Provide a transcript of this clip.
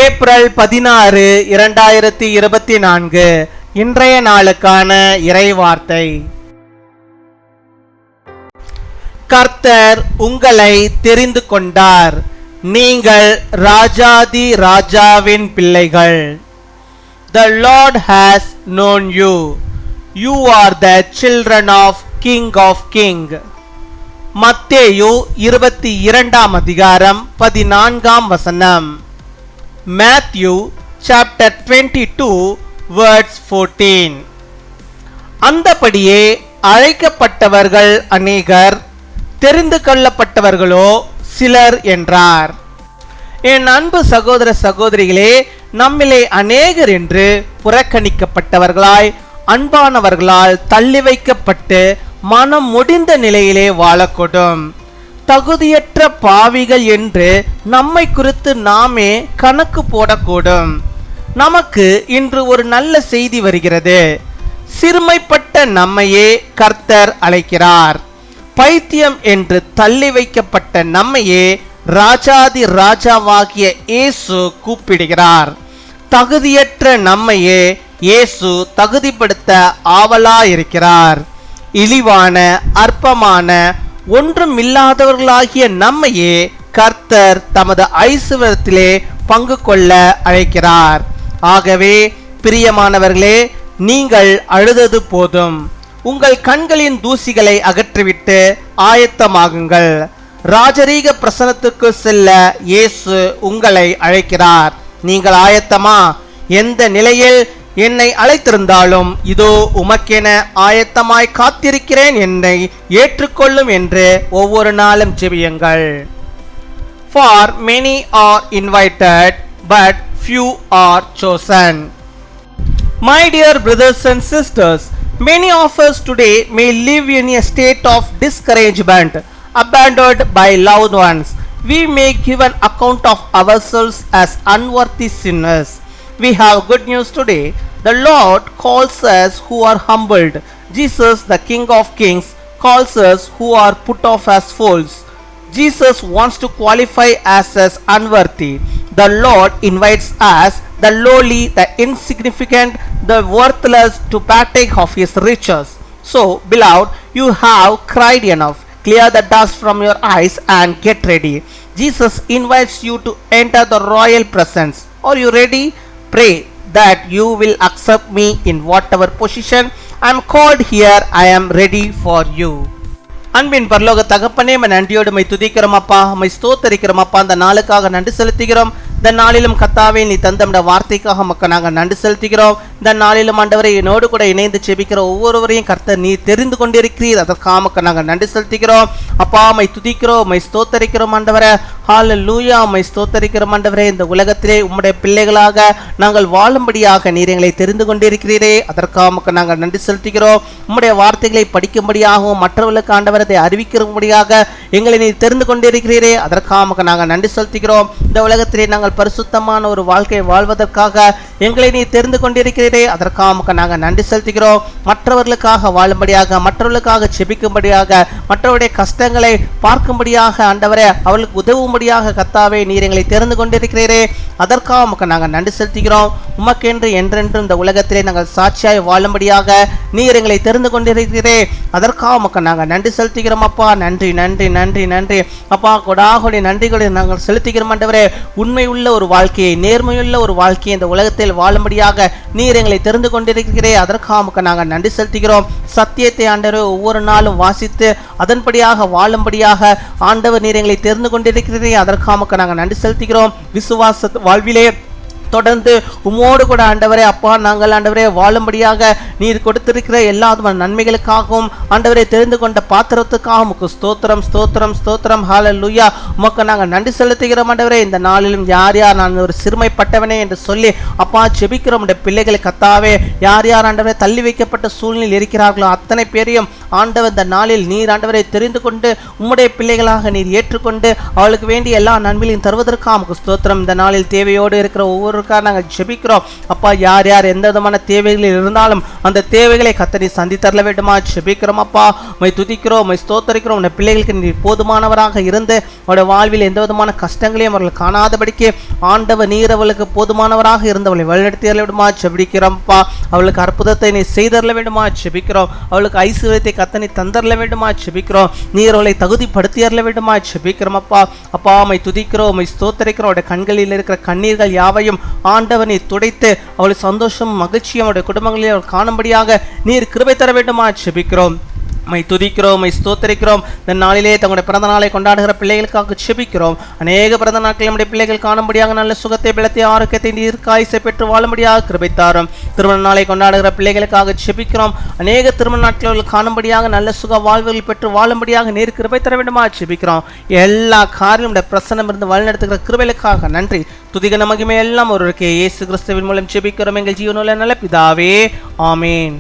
April 16, 2024 இன்றைய நாளுக்கான இறைவார்த்தை. கர்த்தர் உங்களை தெரிந்து கொண்டார், நீங்கள் ராஜாதி ராஜாவின் பிள்ளைகள். The Lord has known you. You are the children of King of King. மத்தேயு 22 அதிகாரம் 14 வசனம். Matthew chapter 22 verse 14. அந்தபடியே அழைக்கப்பட்டவர்கள் அநேகர், தெரிந்து கொள்ளப்பட்டவர்களோ சிலர் என்றார். என் அன்பு சகோதர சகோதரிகளே, நம்மிலே அநேகர் என்று புறக்கணிக்கப்பட்டவர்களாய், அன்பானவர்களால் தள்ளி வைக்கப்பட்டு மனம் முடிந்த நிலையிலே வாழக்கூடும். தகுதியற்ற பாவிகள் என்று நம்மை குறித்து நாமே கணக்கு போடக்கூடும். நமக்கு இன்று ஒரு நல்ல செய்தி வருகிறது. சிறுமைப்பட்ட நம்மையே கர்த்தர் அழைக்கிறார். பைத்தியம் என்று தள்ளி வைக்கப்பட்ட நம்மையே ராஜாதி ராஜாவாகிய இயேசு கூப்பிடுகிறார். தகுதியற்ற நம்மையே இயேசு தகுதிப்படுத்த ஆவலாயிருக்கிறார். இழிவான, அற்பமான, ஒன்றுமில்லாதவர்களாகிய நம்மையே கர்த்தர் தமது ஐசுவரத்திலே பங்கு கொள்ள அழைக்கிறார். ஆகவே பிரியமானவர்களே, நீங்கள் அழுதது போதும். உங்கள் கண்களின் தூசிகளை அகற்றிவிட்டு ஆயத்தமாகுங்கள். ராஜரீக பிரசனத்துக்கு செல்ல இயேசு உங்களை அழைக்கிறார். நீங்கள் ஆயத்தமா? எந்த நிலையில் என்னை அழைத்திருந்தாலும் இதோ உமக்கென ஆயத்தமாய் காத்திருக்கிறேன், என்னை ஏற்றுக்கொள்ளும் என்று ஒவ்வொரு நாளும் ஜெபியுங்கள். For many are invited, but few are chosen. My dear brothers and sisters, many of us today may live in a state of discouragement, abandoned by loved ones. We may give an account of ourselves as unworthy sinners. We have good news today. The Lord calls us who are humbled. Jesus, the King of Kings, calls us who are put off as fools. Jesus wants to qualify us as unworthy. The Lord invites us, the lowly, the insignificant, the worthless, to partake of His riches. So, beloved, you have cried enough. Clear the dust from your eyes and get ready. Jesus invites you to enter the royal presence. Are you ready? Pray that you will accept me in whatever position I am called here. I am ready for you. அன்பின் பரலோக தகப்பனே, நன்றியோடு my துதிக்கிறோம் அப்பா, my ஸ்தோத்தரிக்கிறோம் அப்பா. அந்த நாளுக்காக நன்றி செலுத்துகிறோம். இந்த நாளிலும் கர்த்தாவே, நீ தந்த வார்த்தைக்காக மக்கள் நாங்கள் நன்றி செலுத்துகிறோம். இந்த நாளிலும் ஆண்டவரை என்னோடு கூட இணைந்து செபிக்கிற ஒவ்வொருவரையும் கர்த்தர் நீ தெரிந்து கொண்டிருக்கிறீர். அதற்காக மக்கள் நாங்கள் நன்றி செலுத்துகிறோம் அப்பா. மை துதிக்கிறோம், மை ஸ்தோத்தரிக்கிறோம் ஆண்டவரே. ஹல்லேலூயா, மை ஸ்தோத்தரிக்கிறோம் ஆண்டவரே. இந்த உலகத்திலே உம்முடைய பிள்ளைகளாக நாங்கள் வாழும்படியாக நீர் எங்களை தெரிந்து கொண்டிருக்கிறீரே, அதற்காக மக்கள் நாங்கள் நன்றி செலுத்துகிறோம். உம்முடைய வார்த்தைகளை படிக்கும்படியாகவும் மற்றவர்களுக்கு ஆண்டவரை அறிவிக்கிறபடியாக எங்களை நீ தெரிந்து கொண்டிருக்கிறீரே, அதற்காக நாங்கள் நன்றி செலுத்துகிறோம். இந்த உலகத்திலே நாங்கள் பரிசுத்தமான ஒரு வாழ்க்கை வாழ்வதற்காக எங்களை நீ தெரிந்து கொண்டிருக்கிறீரே, அதற்காக நாங்கள் நன்றி செலுத்துகிறோம். மற்றவர்களுக்காக வாழும்படியாக, மற்றவர்களுக்காக செபிக்கும்படியாக, மற்றவருடைய கஷ்டங்களை பார்க்கும்படியாக ஆண்டவரே அவர்களுக்கு உதவும்படியாக கர்த்தாவே நீர் எங்களை தெரிந்து கொண்டிருக்கிறீரே, அதற்காக நாங்கள் நன்றி செலுத்துகிறோம். உமக்கென்று என்றென்று இந்த உலகத்திலே நாங்கள் சாட்சியாய் வாழும்படியாக நீர் எங்களை தெரிந்து கொண்டிருக்கிறீரே, அதற்காக நாங்கள் நன்றி செலுத்துகிறோம் அப்பா. நன்றி நன்றி நன்றி நன்றி அப்பா. கொடாகொடி நன்றிகளை நாங்கள் செலுத்துகிறோம் ஆண்டவரே. உண்மையுள்ள ஒரு வாழ்க்கையை, நேர்மையுள்ள ஒரு வாழ்க்கையை இந்த உலகத்தில் வாழும்படியாக நீர் எங்களை தெரிந்து கொண்டிருக்கிறே, அதற்காக நாங்கள் நன்றி செலுத்துகிறோம். சத்தியத்தை ஆண்டவரே ஒவ்வொரு நாளும் வாசித்து அதன்படியாக வாழும்படியாக ஆண்டவர் நீர் எங்களை தெரிந்து கொண்டிருக்கிறீரே, அதற்காக நாங்கள் நன்றி செலுத்துகிறோம். விசுவாச வாழ்விலே தொடர்ந்து உமோடு கூட ஆண்டவரே அப்பா நாங்கள் ஆண்டவரே வாழும்படியாக நீர் கொடுத்திருக்கிற எல்லா நன்மைகளுக்காகவும் ஆண்டவரை தெரிந்து கொண்ட பாத்திரத்துக்காக உமக்கு ஸ்தோத்திரம் ஸ்தோத்திரம் ஸ்தோத்திரம். ஹல்லேலூயா, உமக்கு நாங்கள் நன்றி செலுத்துகிறோம் ஆண்டவரே. இந்த நாளிலும் யார் யார் நான் ஒரு சிறுமைப்பட்டவனே என்று சொல்லி அப்பா ஜெபிக்கிறோம். உடைய பிள்ளைகளை கத்தாவே யார் யார் ஆண்டவரை தள்ளி வைக்கப்பட்ட சூழ்நிலையில் இருக்கிறார்களோ அத்தனை பேரையும் ஆண்டவர் இந்த நாளில் நீர் ஆண்டவரை தெரிந்து கொண்டு உம்முடைய பிள்ளைகளாக நீர் ஏற்றுக்கொண்டு அவளுக்கு வேண்டிய எல்லா நன்மைகளையும் தருவதற்காக உமக்கு ஸ்தோத்திரம். இந்த நாளில் தேவையோடு இருக்கிற ஒவ்வொரு ஒருவருக்காக நாங்கள் ஜெபிக்கிறோம் அப்பா. யார் யார் எந்த விதமான தேவைகளில் இருந்தாலும் அந்த தேவைகளை கர்த்தர் சந்தித்தரல வேண்டுமா ஜெபிக்கிறோம் அப்பா. உம்மை துதிக்கிறோம், உம்மை ஸ்தோத்தரிக்கிறோம். உடைய பிள்ளைகளுக்கு நீர் போதுமானவராக இருந்து அவருடைய வாழ்வில் எந்த விதமான கஷ்டங்களையும் அவர்கள் காணாதபடிக்கு ஆண்டவர் நீர் அவளுக்கு போதுமானவராக இருந்து அவளை வழிநடத்தி தரல வேண்டுமா ஜெபிக்கிறோம்ப்பா. அவளுக்கு அற்புதத்தை நீ செய்தரல வேண்டுமா ஜெபிக்கிறோம். அவளுக்கு ஐஸ்வர்யத்தை கர்த்தர் தந்தரல வேண்டுமா ஜெபிக்கிறோம். நீர் அவளை தகுதிப்படுத்தி அருள வேண்டுமா ஜெபிக்கிறோம் அப்பா. அப்பா உம்மை துதிக்கிறோம், உம்மை ஸ்தோத்தரிக்கிறோம். அவருடைய கண்களில் இருக்கிற கண்ணீர்கள் யாவையும் ஆண்டவர் நீர் துடைத்து அவளுடைய சந்தோஷம் மகிழ்ச்சியும் அவருடைய குடும்பங்களில் அவள் காணும்படியாக நீர் கிருபை தர வேண்டுமா ஜெபிக்கிறோம். உம்மை துதிக்கிறோம், உம்மை ஸ்தோத்தரிக்கிறோம். இந்த நாளிலே தங்களுடைய பிறந்த நாளை கொண்டாடுகிற பிள்ளைகளுக்காக ஜெபிக்கிறோம். அநேக பிறந்த நாட்கள் நம்முடைய பிள்ளைகள் காணும்படியாக நல்ல சுகத்தை, பலத்தை, ஆரோக்கியத்தை, தீர்க்காயுசை பெற்று வாழும்படியாக கிருபை தாரும். திருமண நாளை கொண்டாடுகிற பிள்ளைகளுக்காக ஜெபிக்கிறோம். அநேக திருமண நாட்கள் காணும்படியாக நல்ல சுக வாழ்வுகள் பெற்று வாழும்படியாக நீர் கிருபை தர வேண்டுமா ஜெபிக்கிறோம். எல்லா காரியம் பிரசன்னம் இருந்து வழிநடத்துகிற கிருபைகளுக்காக நன்றி. துதிக மகிமை எல்லாம் ஒருவருக்கே இயேசு கிறிஸ்துவின் மூலம் ஜெபிக்கிறோம் எங்கள் ஜீவனுள்ள நல்ல பிதாவே, ஆமேன்.